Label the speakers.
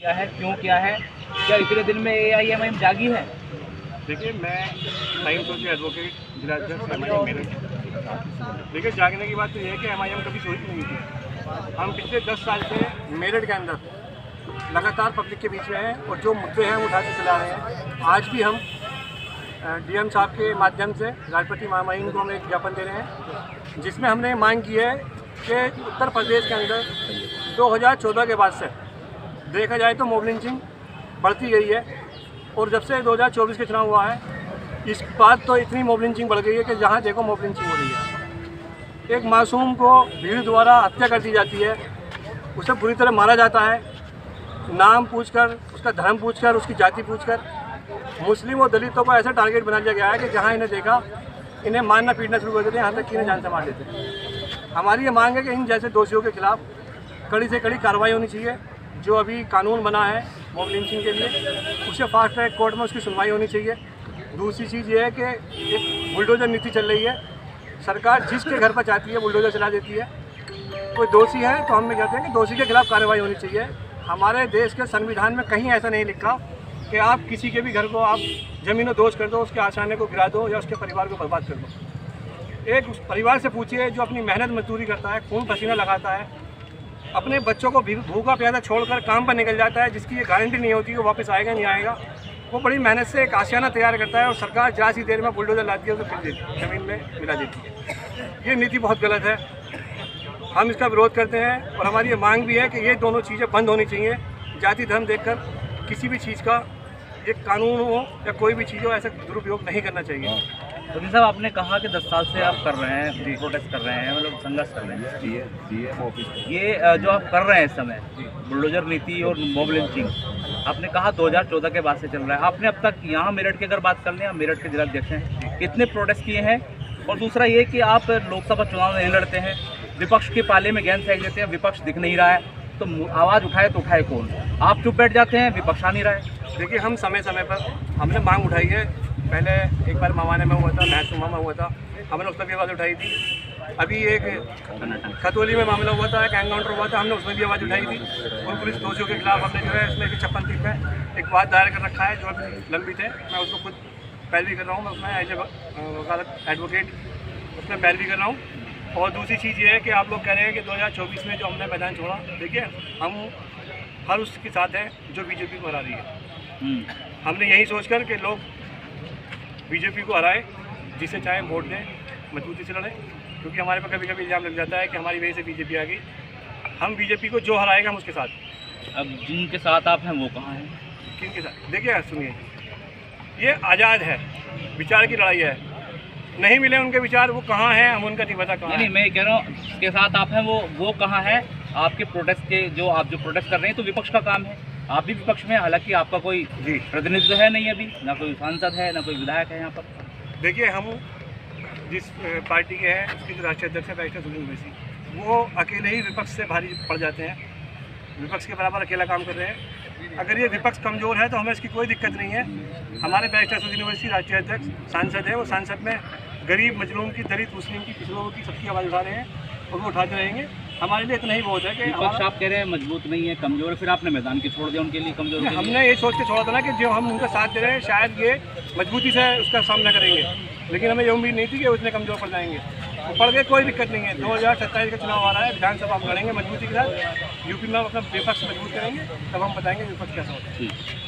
Speaker 1: क्या है, क्यों क्या है, क्या इतने दिन में AIMIM जागी है?
Speaker 2: देखिए, मैं टाइम्स ऑफ एडवोकेट जिला अध्यक्ष MIM मेरठ। देखिए, जागने की बात तो ये है कि MIM कभी सोई नहीं थी। हम पिछले 10 साल से मेरठ के अंदर लगातार पब्लिक के बीच में हैं और जो मुद्दे हैं वो उठाते चला रहे हैं। आज भी हम DM साहब के माध्यम से राष्ट्रपति महामहिम को हम एक ज्ञापन दे रहे हैं, जिसमें हमने मांग की है कि उत्तर प्रदेश के अंदर 2014 के बाद से देखा जाए तो मॉब लिंचिंग बढ़ती गई है और जब से 2024 के चुनाव हुआ है इस बाद तो इतनी मॉब लिंचिंग बढ़ गई है कि जहाँ देखो मॉब लिंचिंग हो रही है। एक मासूम को भीड़ द्वारा हत्या कर दी जाती है, उसे बुरी तरह मारा जाता है, नाम पूछकर, उसका धर्म पूछकर, उसकी जाति पूछकर। मुस्लिम और दलितों को ऐसा टारगेट बना दिया गया है कि जहाँ इन्हें देखा इन्हें मारना पीटना शुरू कर देते हैं, यहाँ तक कि इन्हें जान से मार देते हैं। हमारी ये मांग है कि इन जैसे दोषियों के खिलाफ कड़ी से कड़ी कार्रवाई होनी चाहिए। जो अभी कानून बना है मॉब लिंचिंग के लिए उसे फास्ट ट्रैक कोर्ट में उसकी सुनवाई होनी चाहिए। दूसरी चीज़ ये है कि एक बुलडोजर नीति चल रही है, सरकार जिसके घर पर चाहती है बुलडोजर चला देती है। कोई दोषी है तो हम कहते हैं कि दोषी के खिलाफ कार्रवाई होनी चाहिए। हमारे देश के संविधान में कहीं ऐसा नहीं लिखा कि आप किसी के भी घर को आप ज़मीनों दोष कर दो, उसके आशाने को गिरा दो या उसके परिवार को बर्बाद कर दो। एक उस परिवार से पूछिए जो अपनी मेहनत मजदूरी करता है, खून पसीना लगाता है, अपने बच्चों को भूखा प्यासा छोड़कर काम पर निकल जाता है, जिसकी ये गारंटी नहीं होती कि वो वापस आएगा नहीं आएगा। वो बड़ी मेहनत से एक आशियाना तैयार करता है और सरकार जहाँ सी देर में बुलडोजर लाती है उसे फिर ज़मीन में मिला देती है। ये नीति बहुत गलत है, हम इसका विरोध करते हैं और हमारी ये मांग भी है कि ये दोनों चीज़ें बंद होनी चाहिए। जाति धर्म देखकर किसी भी चीज़ का एक कानून हो या कोई भी चीज़ हो ऐसा दुरुपयोग नहीं करना चाहिए।
Speaker 1: तो साहब, आपने कहा कि 10 साल से आप कर रहे हैं, प्रोटेस्ट कर रहे हैं, मतलब संघर्ष कर रहे हैं। DM ऑफिस ये जो आप कर रहे हैं इस समय बुलडोजर नीति और मॉब लिंचिंग, आपने कहा 2014 के बाद से चल रहा है। आपने अब तक यहाँ मेरठ की अगर बात कर लें, आप मेरठ के जिलाध्यक्ष हैं, कितने प्रोटेस्ट किए हैं? और दूसरा ये कि आप लोकसभा चुनाव नहीं लड़ते हैं, विपक्ष के पाले में गेंद फेंक देते हैं, विपक्ष दिख नहीं रहा है, तो आवाज़ उठाए तो उठाए कौन? आप चुप बैठ जाते हैं, विपक्ष आ नहीं रहा है।
Speaker 2: देखिए, हम समय समय पर हमने मांग उठाई है। पहले एक बार मवाने में हुआ था, महसूमा में हुआ था, हमने उस पर भी आवाज़ उठाई थी। अभी एक खतौली में मामला हुआ था, एक एनकाउंटर हुआ था, हमने उसमें भी आवाज़ उठाई थी। और पुलिस दोषियों के खिलाफ हमने जो है इसमें 56 में एक बात दायर कर रखा है जो अभी लंबित है। मैं उसको खुद पैरवी कर रहा हूँ, मैं उसमें एज ए एडवोकेट उसमें पैरवी कर रहा हूँ। और दूसरी चीज़ ये है कि आप लोग कह रहे हैं कि 2024 में जो हमने मैदान छोड़ा, देखिए हम हर उसके साथ हैं जो बीजेपी को हरा रही है। हमने यही सोचकर कि लोग बीजेपी को हराए, जिसे चाहे वोट दें, मजबूती से लड़ें, क्योंकि हमारे पर कभी कभी इल्ज़ाम लग जाता है कि हमारी वजह से बीजेपी आ गई। हम बीजेपी को जो हराएगा हम उसके साथ।
Speaker 1: अब जिनके साथ आप हैं वो कहाँ हैं?
Speaker 2: किनके साथ? देखिए सुनिए, ये आज़ाद है, विचार की लड़ाई है, नहीं मिले उनके विचार वो कहाँ हैं हम उनका नहीं पता कहाँ।
Speaker 1: नहीं, मैं कह रहा हूँ जिसके साथ आप हैं वो कहाँ है? आपके प्रोटेस्ट के जो आप जो प्रोटेस्ट कर रहे हैं तो विपक्ष का काम है, आप भी विपक्ष में, हालांकि आपका कोई प्रतिनिधित्व है नहीं अभी, ना कोई सांसद है ना कोई विधायक है यहाँ पर।
Speaker 2: देखिए, हम जिस पार्टी के हैं उसकी जो राष्ट्रीय अध्यक्ष है बैरिस्टर सुनील ओवैसी, वो अकेले ही विपक्ष से भारी पड़ जाते हैं, विपक्ष के बराबर अकेला काम कर रहे हैं। अगर ये विपक्ष कमज़ोर है तो हमें इसकी कोई दिक्कत नहीं है। हमारे बैरिस्टर सुनील ओवैसी राष्ट्रीय अध्यक्ष सांसद है, वो सांसद में गरीब मजलूम की, दलित मुस्लिम की, पिछड़ों की सबकी आवाज़ उठा रहे हैं और वो उठाते रहेंगे। हमारे लिए इतना ही बहुत है कि
Speaker 1: विपक्ष आप कह रहे हैं मजबूत नहीं है, कमजोर है, फिर आपने मैदान की छोड़ दिया उनके लिए कमजोर।
Speaker 2: हमने ये सोच के छोड़ा था ना कि जो हम उनका साथ दे रहे हैं शायद ये मजबूती से उसका सामना करेंगे, लेकिन हमें ये उम्मीद नहीं थी कि उतने कमज़ोर पड़ जाएंगे। वो पड़ गए, कोई दिक्कत नहीं है। 2027 का चुनाव आ रहा है, विधानसभा हम लड़ेंगे मजबूती के साथ, यूपी में अपना विपक्ष मजबूत करेंगे, तब हम बताएंगे विपक्ष कैसा होता है।